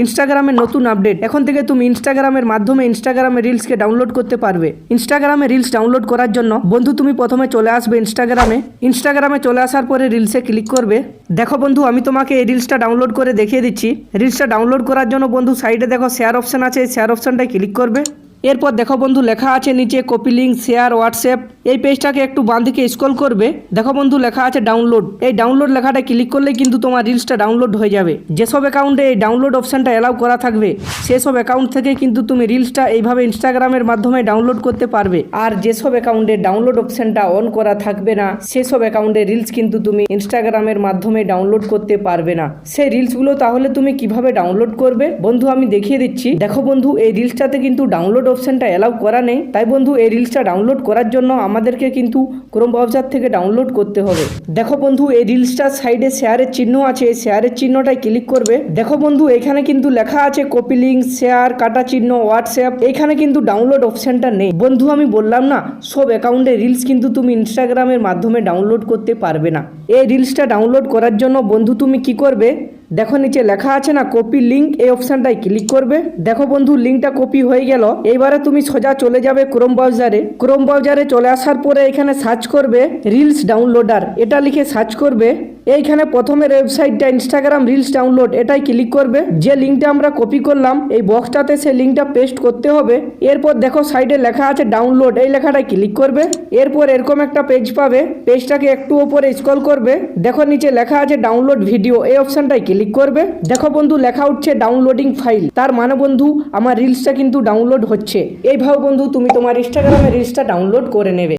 ইনস্টাগ্রামের নতুন আপডেট। এখন থেকে তুমি ইনস্টাগ্রামের মাধ্যমে ইনস্টাগ্রামে রিলসকে ডাউনলোড করতে পারবে। ইনস্টাগ্রামে রিলস ডাউনলোড করার জন্য বন্ধু তুমি প্রথমে চলে আসবে ইনস্টাগ্রামে চলে আসার পরে রিলসে ক্লিক করবে। দেখো বন্ধু, আমি তোমাকে এই রিলসটা ডাউনলোড করে দেখিয়ে দিচ্ছি। রিলসটা ডাউনলোড করার জন্য বন্ধু সাইডে দেখো শেয়ার অপশন আছে, এই শেয়ার অপশনটায় ক্লিক করবে। এরপর দেখো বন্ধু লেখা আছে নিচে কপি লিঙ্ক শেয়ার হোয়াটসঅ্যাপ। এই পেজটাকে একটু বাঁ দিকে স্ক্রল করবে, দেখো বন্ধু লেখা আছে ডাউনলোড। এই ডাউনলোড লেখাটা ক্লিক করলে কিন্তু তোমার রিলসটা ডাউনলোড হয়ে যাবে। যেসব অ্যাকাউন্টে এই ডাউনলোড অপশনটা অ্যালাউ করা থাকবে সেসব অ্যাকাউন্ট থেকে কিন্তু তুমি রিলসটা এইভাবে ইনস্টাগ্রামের মাধ্যমে ডাউনলোড করতে পারবে। আর যেসব অ্যাকাউন্টে ডাউনলোড অপশনটা অন করা থাকবে না সেসব অ্যাকাউন্টে রিলস কিন্তু তুমি ইনস্টাগ্রামের মাধ্যমে ডাউনলোড করতে পারবে না। সেই রিলসগুলো তাহলে তুমি কিভাবে ডাউনলোড করবে বন্ধু আমি দেখিয়ে দিচ্ছি। দেখো বন্ধু, এই রিলসটাতে কিন্তু ডাউনলোড অপশনটা অ্যালাউ করা নেই, তাই বন্ধু এই রিলসটা ডাউনলোড করার জন্য আমাদেরকে কিন্তু ক্রোম ব্রাউজার থেকে ডাউনলোড করতে হবে। দেখো বন্ধু, এই রিলসটার সাইডে শেয়ারের চিহ্ন আছে, এই শেয়ারের চিহ্নটায় ক্লিক করবে। দেখো বন্ধু, এখানে কিন্তু লেখা আছে কপি লিঙ্ক শেয়ার কাটা চিহ্ন হোয়াটসঅ্যাপ। এখানে কিন্তু ডাউনলোড অপশনটা নেই। বন্ধু আমি বললাম না, সব অ্যাকাউন্টে রিলস কিন্তু তুমি ইনস্টাগ্রামের মাধ্যমে ডাউনলোড করতে পারবে না। এই রিলসটা ডাউনলোড করার জন্য বন্ধু তুমি কি করবে, দেখো নিচে লেখা আছে না কপি লিঙ্ক, এই অপশনটায় ক্লিক করবে। দেখো বন্ধু, লিঙ্কটা কপি হয়ে গেল। এইবারে তুমি সোজা চলে যাবে ক্রোম ব্রাউজারে চলে আসার পরে এখানে সার্চ করবে রিলস ডাউনলোডার, এটা লিখে সার্চ করবে। এইখানে প্রথমের ওয়েবসাইটটা ইনস্টাগ্রাম রিলস ডাউনলোড, এটাই ক্লিক করবে। যে লিঙ্কটা আমরা কপি করলাম এই বক্সটাতে সেই লিঙ্কটা পেস্ট করতে হবে। এরপর দেখো সাইডে লেখা আছে ডাউনলোড, এই লেখাটায় ক্লিক করবে। এরপর এরকম একটা পেজ পাবে, পেজটাকে একটু উপরে স্ক্রল করবে। দেখো নিচে লেখা আছে ডাউনলোড ভিডিও, এই অপশনটায় ক্লিক করবে। দেখো বন্ধু লেখা উঠছে ডাউনলোডিং ফাইল, তার মানে বন্ধু আমার রিলসটা কিন্তু ডাউনলোড হচ্ছে। এইভাবে বন্ধু তুমি তোমার ইনস্টাগ্রামে রিলসটা ডাউনলোড করে নেবে।